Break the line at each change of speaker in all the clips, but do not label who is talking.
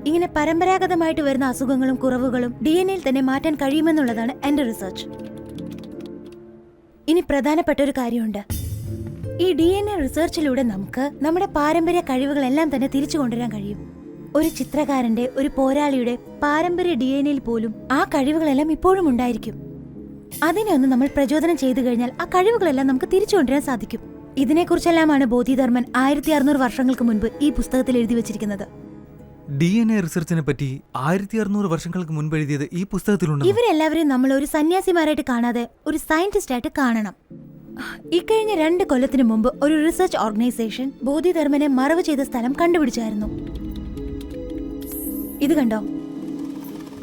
ഇങ്ങനെ പരമ്പരാഗതമായിട്ട് വരുന്ന അസുഖങ്ങളും കുറവുകളും DNA-യിൽ തന്നെ മാറ്റാൻ കഴിയുമെന്നുള്ളതാണ് എന്റെ റിസർച്ച്. ഇനി പ്രധാനപ്പെട്ട ഒരു കാര്യമുണ്ട്. ഈ DNA റിസർച്ചിലൂടെ നമുക്ക് നമ്മുടെ പാരമ്പര്യ കഴിവുകളെല്ലാം തന്നെ തിരിച്ചു കൊണ്ടുവരാൻ കഴിയും. ഒരു ചിത്രകാരന്റെ, ഒരു പോരാളിയുടെ പാരമ്പര്യ DNA-യിൽ പോലും ആ കഴിവുകളെല്ലാം ഇപ്പോഴും ഉണ്ടായിരിക്കും. അതിനെ ഒന്ന് നമ്മൾ പ്രചോദനം ചെയ്തു കഴിഞ്ഞാൽ ആ കഴിവുകളെല്ലാം നമുക്ക് തിരിച്ചു കൊണ്ടുവരാൻ സാധിക്കും. ഇതിനെക്കുറിച്ചെല്ലാമാണ് ബോധിധർമ്മൻ 1600 വർഷങ്ങൾക്ക് മുൻപ് ഈ പുസ്തകത്തിൽ എഴുതി വെച്ചിരിക്കുന്നത്.
DNA റിസർച്ചിനെ പറ്റി 1600 വർഷങ്ങൾക്ക് മുൻപ് എഴുതിയത് ഈ പുസ്തകത്തിലുണ്ട്.
ഇവരെല്ലാവരെയും നമ്മൾ ഒരു സന്യാസിമാരായിട്ട് കാണാതെ ഒരു സയന്റിസ്റ്റ് ആയിട്ട് കാണണം. ഇക്കഴിഞ്ഞ 2 കൊല്ലത്തിന് മുമ്പ് ഒരു റിസർച്ച് ഓർഗനൈസേഷൻ ബോധിധർമ്മനെ മറവ് ചെയ്ത സ്ഥലം കണ്ടുപിടിച്ചായിരുന്നു. ഇത് കണ്ടോ?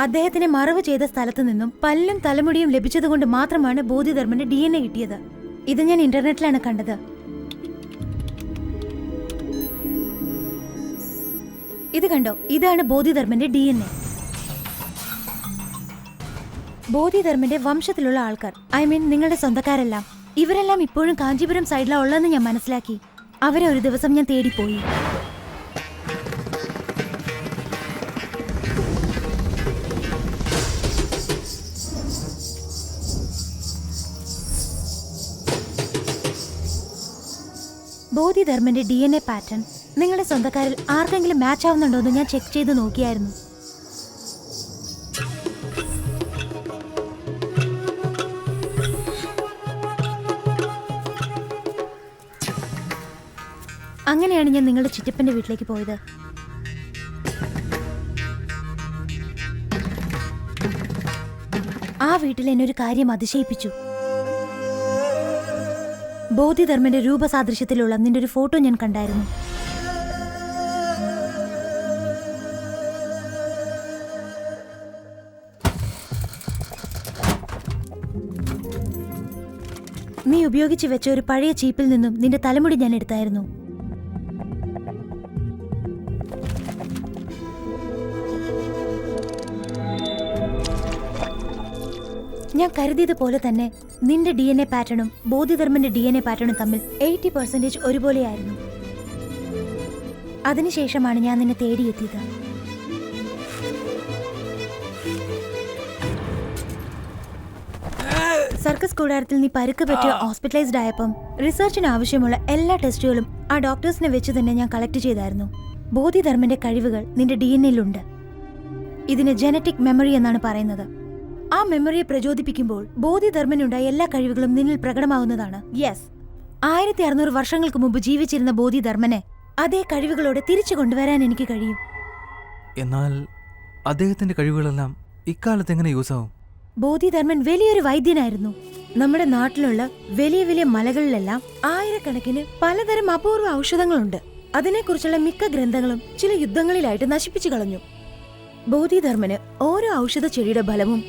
അദ്ദേഹത്തിനെ മറവ് ചെയ്ത സ്ഥലത്തു നിന്നും പല്ലും തലമുടിയും ലഭിച്ചതുകൊണ്ട് മാത്രമാണ് ബോധിധർമ്മന്റെ DNA കിട്ടിയത്. ഇത് ഞാൻ ഇന്റർനെറ്റിലാണ് കണ്ടത്. ഇത് കണ്ടോ? ഇതാണ് ബോധിധർമ്മന്റെ DNA. ബോധിധർമ്മന്റെ വംശത്തിലുള്ള ആൾക്കാർ, നിങ്ങളുടെ സ്വന്തക്കാരെല്ലാം, ഇവരെല്ലാം ഇപ്പോഴും കാഞ്ചീപുരം സൈഡിലാണ് ഉള്ളതെന്ന് ഞാൻ മനസ്സിലാക്കി. അവരെ ഒരു ദിവസം ഞാൻ തേടിപ്പോയി. ബോധിധർമ്മന്റെ DNA പാറ്റേൺ നിങ്ങളുടെ സ്വന്തക്കാരിൽ ആർക്കെങ്കിലും മാച്ച് ആവുന്നുണ്ടോ എന്ന് ഞാൻ ചെക്ക് ചെയ്ത് നോക്കിയായിരുന്നു. അങ്ങനെയാണ് ഞാൻ നിങ്ങളുടെ ചിറ്റപ്പന്റെ വീട്ടിലേക്ക് പോയത്. ആ വീട്ടിൽ എന്നെ ഒരു കാര്യം അതിശയിപ്പിച്ചു. ബോധിധർമ്മന്റെ രൂപസാദൃശ്യത്തിലുള്ള നിന്റെ ഒരു ഫോട്ടോ ഞാൻ കണ്ടായിരുന്നു. നീ ഉപയോഗിച്ചു വെച്ച ഒരു പഴയ ചീപ്പിൽ നിന്നും നിന്റെ തലമുടി ഞാൻ എടുത്തായിരുന്നു. ഞാൻ കരുതിയതുപോലെ തന്നെ നിന്റെ DNA പാറ്റേണും ബോധിധർമ്മന്റെ DNA പാറ്റേണും തമ്മിൽ 80% ഒരുപോലെയായിരുന്നു. അതിനുശേഷമാണ് ഞാൻ നിന്നെ തേടിയെത്തിയത്. സർക്കസ് കൂടാരത്തിൽ നീ പരുക്ക് പറ്റിയ ഹോസ്പിറ്റലൈസ്ഡ് ആയപ്പം റിസർച്ചിന് ആവശ്യമുള്ള എല്ലാ ടെസ്റ്റുകളും ആ ഡോക്ടേഴ്സിനെ വെച്ച് തന്നെ ഞാൻ കളക്ട് ചെയ്തായിരുന്നു. ബോധിധർമ്മന്റെ കഴിവുകൾ നിന്റെ DNA-യിലുണ്ട്. ഇതിന് ജനറ്റിക് മെമ്മറി എന്നാണ് പറയുന്നത്. ആ മെമ്മറിയെ പ്രചോദിപ്പിക്കുമ്പോൾ ബോധിധർമ്മനുണ്ടായ എല്ലാ കഴിവുകളും നിന്നിൽ പ്രകടമാവുന്നതാണ്. യെസ്, 1600 വർഷങ്ങൾക്ക് മുമ്പ് ജീവിച്ചിരുന്ന ബോധിധർമ്മനെ അതേ കഴിവുകളോടെ തിരിച്ചു കൊണ്ടുവരാൻ എനിക്ക് കഴിയും.
എന്നാൽ അദ്ദേഹത്തിന്റെ കഴിവുകളെല്ലാം ഇക്കാലത്ത് എങ്ങനെ യൂസ് ആവും?
ബോധിധർമ്മൻ വലിയൊരു വൈദ്യനായിരുന്നു. നമ്മുടെ നാട്ടിലുള്ള വലിയ വലിയ മലകളിലെല്ലാം ആയിരക്കണക്കിന് പലതരം അപൂർവ ഔഷധങ്ങളുണ്ട്. അതിനെക്കുറിച്ചുള്ള മിക്ക ഗ്രന്ഥങ്ങളും ചില യുദ്ധങ്ങളിലായിട്ട് നശിപ്പിച്ചു കളഞ്ഞു. ബോധിധർമ്മന് ഓരോ ഔഷധ ചെടിയുടെ ഫലവും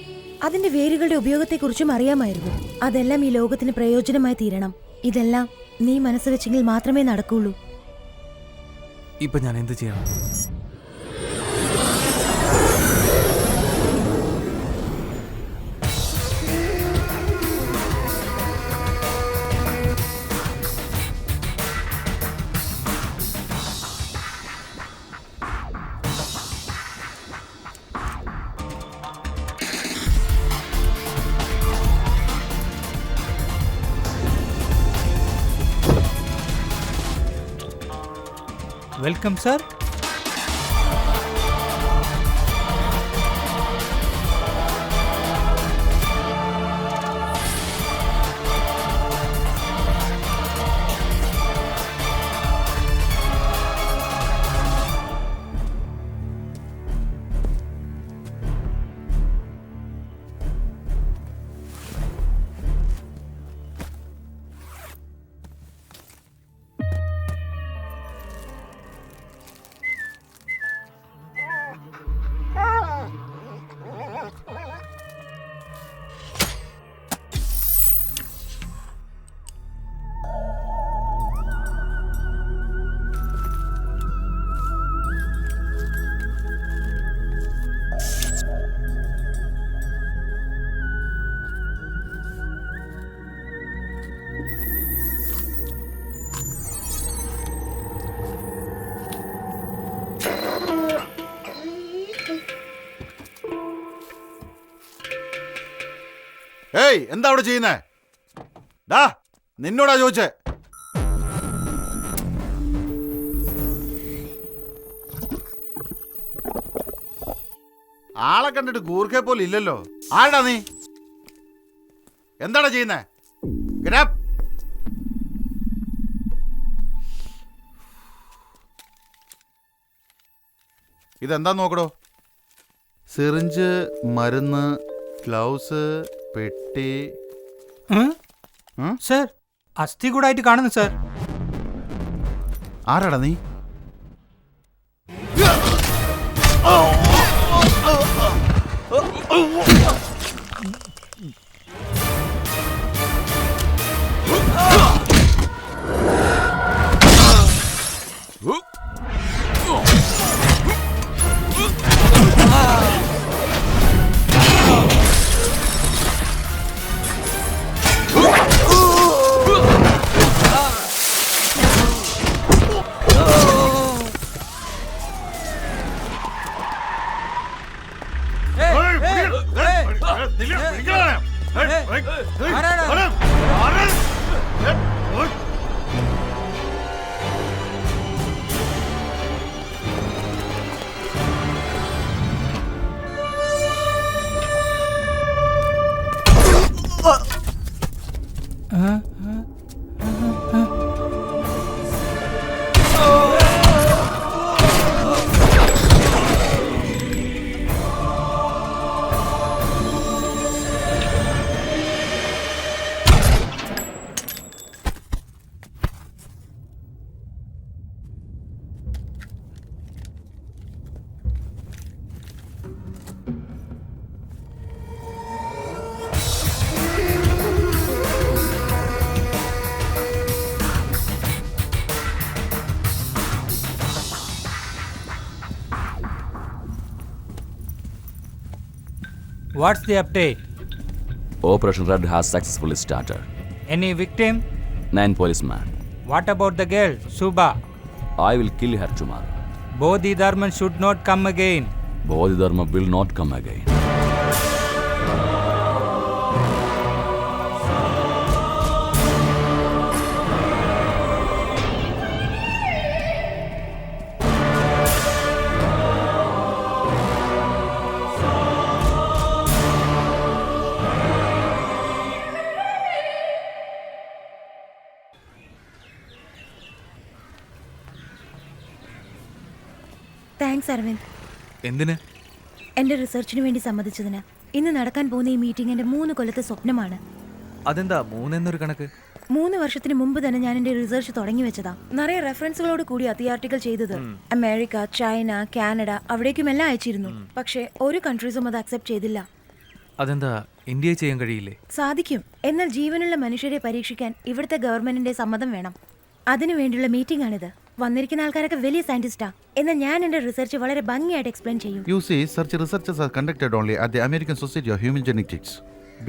അതിന്റെ വേരുകളുടെ ഉപയോഗത്തെക്കുറിച്ചും അറിയാമായിരുന്നു. അതെല്ലാം ഈ ലോകത്തിന് പ്രയോജനമായി തീരണം. ഇതെല്ലാം നീ മനസ്സ് വെച്ചെങ്കിൽ മാത്രമേ നടക്കുള്ളൂ.
ഇപ്പൊ ഞാൻ എന്ത് ചെയ്യണം?
Welcome sir.
ഏയ് എന്താ അവിടെ ചെയ്യുന്നേ? ഡാ നിന്നോടാ ചോദിച്ചേ. ആളെ കണ്ടിട്ട് ഗൂർഖെ പോലെ ഇല്ലല്ലോ. ആടാ നീ? എന്താടാ ചെയ്യുന്നേ? Get up. ഇതെന്താ നോക്കടോ? സിറിഞ്ച്, മരുന്ന്, ഗ്ലൗസ്, പെട്ടി.
സർ, അസ്ഥി കൂടായിട്ട് കാണുന്നു സർ.
ആരാടാ നീ?
What's the update?
Operation Red has successfully started.
Any victim?
9 policemen.
What about the girl, Subha?
I will kill her tomorrow.
Bodhidharman should not come again.
Bodhidharma will not come again.
Thanks Aravind.
എന്തിന്?
എന്റെ റിസർച്ചിന് വേണ്ടി സമ്മതിച്ചതിന്. ഇന്ന് നടക്കാൻ പോകുന്ന ഈ meeting എന്റെ 3 കൊല്ലത്തെ സ്വപ്നമാണ്.
അതെന്താ 3 എന്നൊരു കണക്ക്?
3 വർഷത്തിന് മുമ്പ് തന്നെ ഞാൻ എന്റെ റിസർച്ച് തുടങ്ങി വെച്ചതാ. നിറയെ റെഫറൻസുകളോട് കൂടി ആർട്ടിക്കിൾ ചെയ്തത്. അമേരിക്ക, ചൈന, കാനഡ അവിടേക്കും എല്ലാം അയച്ചിരുന്നു. പക്ഷേ ഒരു കൺട്രീസും അത് അക്സെപ്റ്റ് ചെയ്തില്ല.
അതെന്താ ഇന്ത്യയിൽ ചെയ്യാൻ കഴിയില്ലേ?
സാധിക്കും, എന്നാൽ ജീവനുള്ള മനുഷ്യരെ പരീക്ഷിക്കാൻ ഇവിടുത്തെ ഗവൺമെന്റിന്റെ സമ്മതം വേണം. അതിനു വേണ്ടിയുള്ള മീറ്റിംഗ് ആണിത്. വന്നിരിക്കുന്ന ആൾക്കാരൊക്കെ വലിയ സയന്റിസ്റ്റാ. എന്നാൽ ഞാൻ എന്റെ റിസർച്ച് വളരെ ഭംഗിയായിട്ട് എക്സ്പ്ലെയിൻ ചെയ്യും.
You see, such researches are conducted only at the American Society of Human Genetics.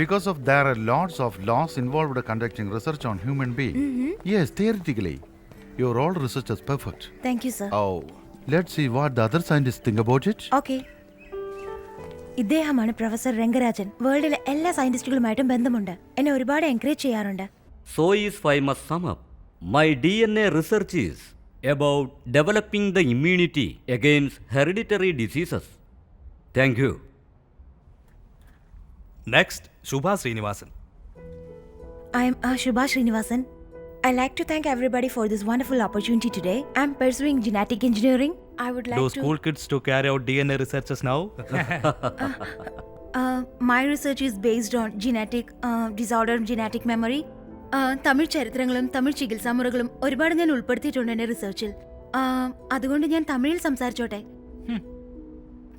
Because of there are lots of laws involved in conducting research on human being. Yes, theoretically, your all research is perfect.
Thank you sir.
Oh, let's see what the other scientists think about it.
Okay. ഇദ്ദേഹമാണ് professor Rangarajan. വേൾഡിലെ എല്ലാ സയന്റിസ്റ്റുകളുമായിട്ടും ബന്ധമുണ്ട്. എന്നെ ഒരുപാട് encourage ചെയ്യാറുണ്ട്.
So if I must sum up, my DNA research is about developing the immunity against hereditary diseases. Thank you.
Next, Shubha Srinivasan.
I am Shubha Srinivasan. I like to thank everybody for this wonderful opportunity today. I am pursuing genetic engineering. I would like
Do
to...
school kids to carry out DNA researches now?
My research is based on genetic disorder, genetic memory. Tamil ചരിത്രങ്ങളും തമിഴ് ചികിത്സാ മുറകളും ഒരുപാട് ഞാൻ ഉൾപ്പെടുത്തിയിട്ടുണ്ട് എന്റെ റിസർച്ചിൽ. അതുകൊണ്ട് ഞാൻ തമിഴിൽ സംസാരിച്ചോട്ടെ.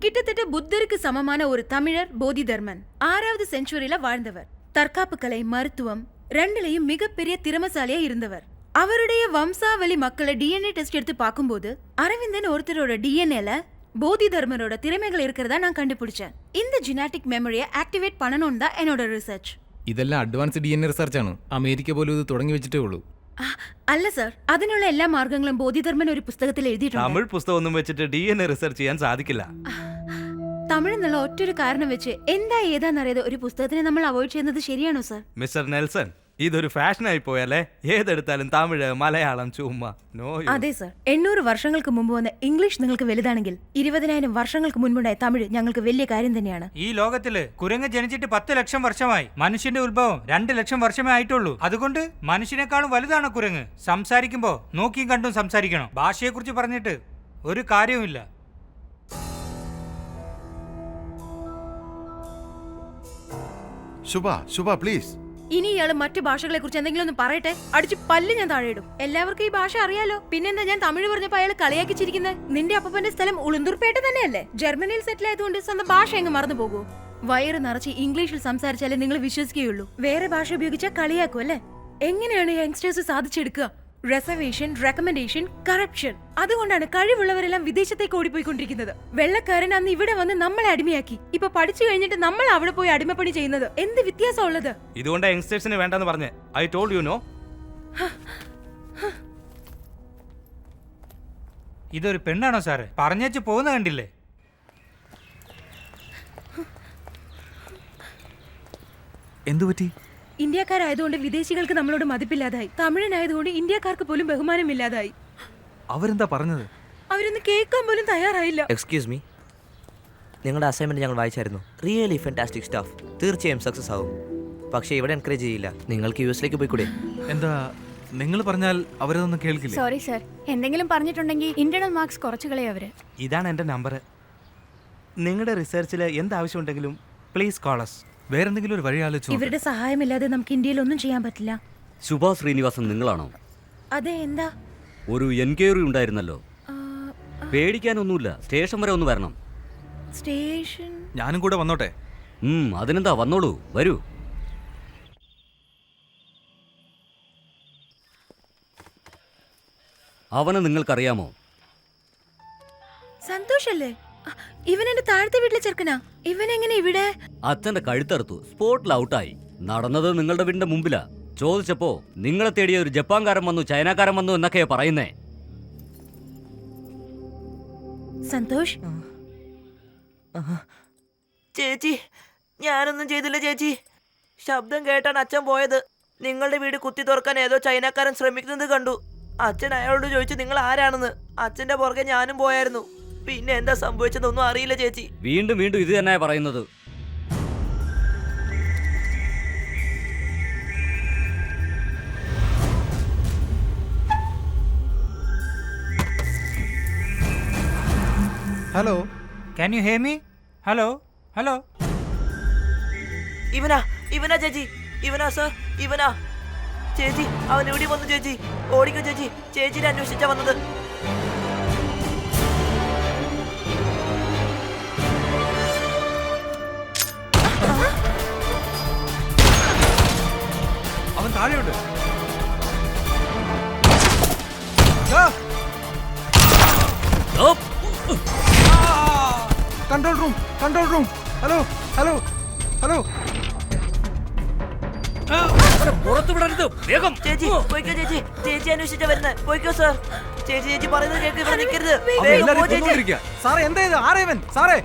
கிட்டத்தட்ட புத்தருக்கு சமமான ஒரு தமிழர் போதிதர்மன். 6வது செஞ்சுரியில வாழ்ந்தவர். தற்காப்பு கலை, மருத்துவம் ரெண்டுலயும் மிகப்பெரிய திறமசாலியா இருந்தவர். அவருடைய வம்சாவளி மக்களை டிஎன்ஏ டெஸ்ட் எடுத்து பார்க்கும்போது அரவிந்தன் ஒருத்தரோட டிஎன்ஏல போதிதர்மனோட திறமைகள் இருக்கிறதா நான் கண்டுபிடிச்சேன். இந்த ஜெனடிக் மெமரியை ஆக்டிவேட் பண்ணணும்னு தான் என்னோட ரிசர்ச்.
ഇതെല്ലാം അഡ്വാൻസ് DNA റിസർച്ചാണ്. അമേരിക്ക പോലും ഇത് തുടങ്ങി വെച്ചിട്ടേ ഉള്ളൂ.
അല്ല സർ, അതിനുള്ള എല്ലാ മാർഗങ്ങളും ബോധിധർമ്മൻ ഒരു പുസ്തകത്തിൽ എഴുതിയിട്ടുണ്ട്.
തമിഴ് പുസ്തകം ഒന്നും വെച്ചിട്ട് DNA റിസർച്ച് ചെയ്യാൻ സാധിക്കില്ല.
തമിഴ് എന്നുള്ള ഒറ്റൊരു കാരണം വെച്ച് എന്താ ഏതാന്നറിയാതെ ഒരു പുസ്തകത്തിനെ നമ്മൾ അവോയ്ഡ് ചെയ്യുന്നത് ശരിയാണോ സർ?
മിസ്റ്റർ നെൽസൺ, ഇതൊരു ഫാഷനായി പോയല്ലേ. ഏതെടുത്താലും തമിഴ്, മലയാളം, ചുമ്മാ നോ.
അതെ സർ, 800 വർഷങ്ങൾക്ക് മുമ്പ് വന്ന ഇംഗ്ലീഷ് നിങ്ങൾക്ക് വലുതാണെങ്കിൽ 20,000 വർഷങ്ങൾക്ക് മുൻപുണ്ടായ തമിഴ് ഞങ്ങൾക്ക് വലിയ കാര്യം തന്നെയാണ്.
ഈ ലോകത്തില് കുരങ്ങ് ജനിച്ചിട്ട് 10 ലക്ഷം വർഷമായി. മനുഷ്യന്റെ ഉത്ഭവം 2 ലക്ഷം വർഷമേ ആയിട്ടുള്ളൂ. അതുകൊണ്ട് മനുഷ്യനേക്കാളും വലുതാണ് കുരങ്ങ്. സംസാരിക്കുമ്പോ നോക്കിയും കണ്ടും സംസാരിക്കണം. ഭാഷയെക്കുറിച്ച് പറഞ്ഞിട്ട് ഒരു കാര്യവുമില്ല.
ശുഭ പ്ലീസ്.
ഇനി ഇയാള് മറ്റു ഭാഷകളെ കുറിച്ച് എന്തെങ്കിലും ഒന്ന് പറയട്ടെ, അടിച്ച് പല്ല് ഞാൻ താഴെയിടും. എല്ലാവർക്കും ഈ ഭാഷ അറിയാലോ, പിന്നെന്താ ഞാൻ തമിഴ് പറഞ്ഞപ്പോ അയാൾ കളിയാക്കി ചിരിക്കുന്നത്? നിന്റെ അപ്പന്റെ സ്ഥലം ഉളുന്തൂർപേട്ട തന്നെയല്ലേ? ജർമ്മനിയിൽ സെറ്റിൽ ആയതുകൊണ്ട് സ്വന്തം ഭാഷ എങ്ങ് മറന്നു പോകൂ. വയറ് നിറച്ച് ഇംഗ്ലീഷിൽ സംസാരിച്ചാലേ നിങ്ങൾ വിശ്വസിക്കുകയുള്ളൂ. വേറെ ഭാഷ ഉപയോഗിച്ചാൽ കളിയാക്കും അല്ലേ? എങ്ങനെയാണ് യങ്സ്റ്റേഴ്സ് സാധിച്ചെടുക്കുക? Reservation, recommendation, corruption. അതുകൊണ്ടാണ് കഴിവുള്ളവരെല്ലാം വിദേശത്തേക്ക് ഓടിപ്പോയിക്കൊണ്ടിരിക്കുന്നത്. വെള്ളക്കാരൻ അന്ന് ഇവിടെ വന്ന് നമ്മളെ അടിമയാക്കി. ഇപ്പൊ പഠിച്ചു കഴിഞ്ഞിട്ട് നമ്മൾ അവിടെ പോയി അടിമപ്പണി ചെയ്യുന്നത്. എന്ത് വ്യത്യാസമുള്ളത്?
ഇതുകൊണ്ട് യങ്സ്റ്റേഴ്സിന് വേണ്ടെന്ന് പറഞ്ഞേ. I told you know.
ഇതൊരു പെണ്ണാണോ സാറ്? പറഞ്ഞേച്ച് പോകുന്ന കണ്ടില്ലേ?
എന്തുപറ്റി?
ഇന്ത്യക്കാരായതുകൊണ്ട് വിദേശികൾക്ക് നമ്മളോട് മതിപ്പില്ലാതായി. തമിഴനായതുകൊണ്ട് ഇന്ത്യക്കാർക്ക് പോലും ബഹുമാനമില്ലാതായി.
അവരെന്താ പറഞ്ഞത്?
അവരൊന്ന് കേൾക്കാൻ പോലും തയ്യാറായില്ല.
എക്സ്ക്യൂസ് മീ, നിങ്ങളുടെ അസൈൻമെന്റ് ഞങ്ങൾ വായിച്ചായിരുന്നു. Really fantastic staff. തീർച്ചയായും സക്സസ് ആവും. പക്ഷേ ഇവിടെ എൻകറേജ് ചെയ്യില്ല. നിങ്ങൾക്ക് യുഎസിലേക്ക് പോയിക്കൂടെ?
എന്താ നിങ്ങൾ പറഞ്ഞാൽ അവരതൊന്നും കേൾക്കില്ല.
സോറി സർ, എന്തെങ്കിലും പറഞ്ഞിട്ടുണ്ടെങ്കിൽ ഇന്റേണൽ മാർക്സ് കുറച്ച് കളയും അവര്.
ഇതാണ് എൻ്റെ നമ്പർ. നിങ്ങളുടെ റിസർച്ചിൽ എന്താവശ്യമുണ്ടെങ്കിലും പ്ലീസ് കോൾ അസ്.
വേറെന്തെങ്കിലും ഒരു വഴി ആലോചിച്ചു.
ഇവരുടെ സഹായമില്ലാതെ നമുക്ക് ഇന്ത്യയിൽ ഒന്നും ചെയ്യാൻ പറ്റില്ല.
ശുഭ ശ്രീനിവാസൻ നിങ്ങളാണോ?
അതെ, എന്താ?
ഒരു എൻക്വയറി ഉണ്ടായിരുന്നല്ലോ. പേടിക്കാനൊന്നുമില്ല, സ്റ്റേഷൻ വരെ ഒന്ന് വരണം.
സ്റ്റേഷൻ?
ഞാനും കൂടെ വന്നോട്ടെ?
അതിനെന്താ, വന്നോളൂ, വരൂ. അവനെ നിങ്ങൾക്കറിയാമോ?
സന്തോഷല്ലേ? ഇവൻ എന്റെ താഴത്തെ വീട്ടിലെ ചെറുക്കനാ. ഇവൻ എങ്ങനെ ഇവിടെ?
അച്ഛന്റെ കഴുത്തറുത്തു, സ്പോട്ടിൽ ഔട്ടായി. നടന്നത് നിങ്ങളുടെ വീടിന്റെ മുമ്പിലാ. ചോദിച്ചപ്പോ നിങ്ങളെ തേടിയ ഒരു ജപ്പാൻകാരൻ വന്നു, ചൈനക്കാരൻ വന്നു എന്നൊക്കെയാ പറയുന്നേ.
സന്തോഷ്,
ചേച്ചി, ഞാനൊന്നും ചെയ്തില്ല ചേച്ചി. ശബ്ദം കേട്ടാണ് അച്ഛൻ പോയത്. നിങ്ങളുടെ വീട് കുത്തി തുറക്കാൻ ഏതോ ചൈനക്കാരൻ ശ്രമിക്കുന്നത് കണ്ടു. അച്ഛൻ അയാളോട് ചോദിച്ചു നിങ്ങൾ ആരാണെന്ന്. അച്ഛന്റെ പുറകെ ഞാനും പോയായിരുന്നു. പിന്നെ എന്താ സംഭവിച്ചതൊന്നും അറിയില്ല ചേച്ചി.
വീണ്ടും വീണ്ടും ഇത് തന്നെയാ പറയുന്നത്.
Hello,
can you hear me? Hello hello.
ഇവനാ ചേച്ചി, ഇവനാ സർ, ഇവനാ ചേച്ചി. അവൻ ഇവിടെ വന്നു ചേച്ചി. ഓടിക്കോ ചേച്ചി, ചേച്ചിനെ അന്വേഷിച്ചാ വന്നത്.
അവൻ താഴെയുണ്ട്. Control room. Hello hello hello.
പുറത്തു വിടരുത്, വേഗം.
ചേച്ചി പോയിക്കോ ചേച്ചി, ചേച്ചി അന്വേഷിച്ചാ വരുന്നത്. പോയിക്കോ സർ. ചേച്ചി ചേച്ചി പറയുന്നത് കേൾക്ക്, ഇവിടെ നിൽക്കരുത്.
സാറേ, എന്താ ഇത്? ആരേവൻ? സാറേ,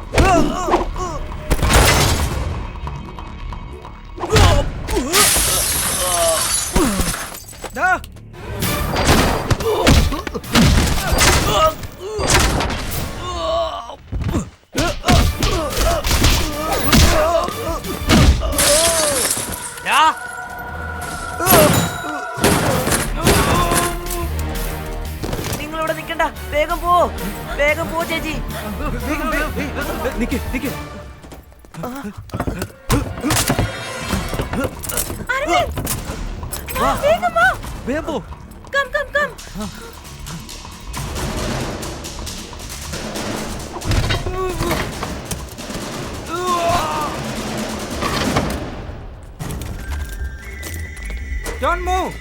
നിങ്ങളിവിടെ നിൽക്കണ്ട, വേഗം പോ ചേച്ചി.
നിക്ക്. വേഗം പോ.
കം.
Don't move.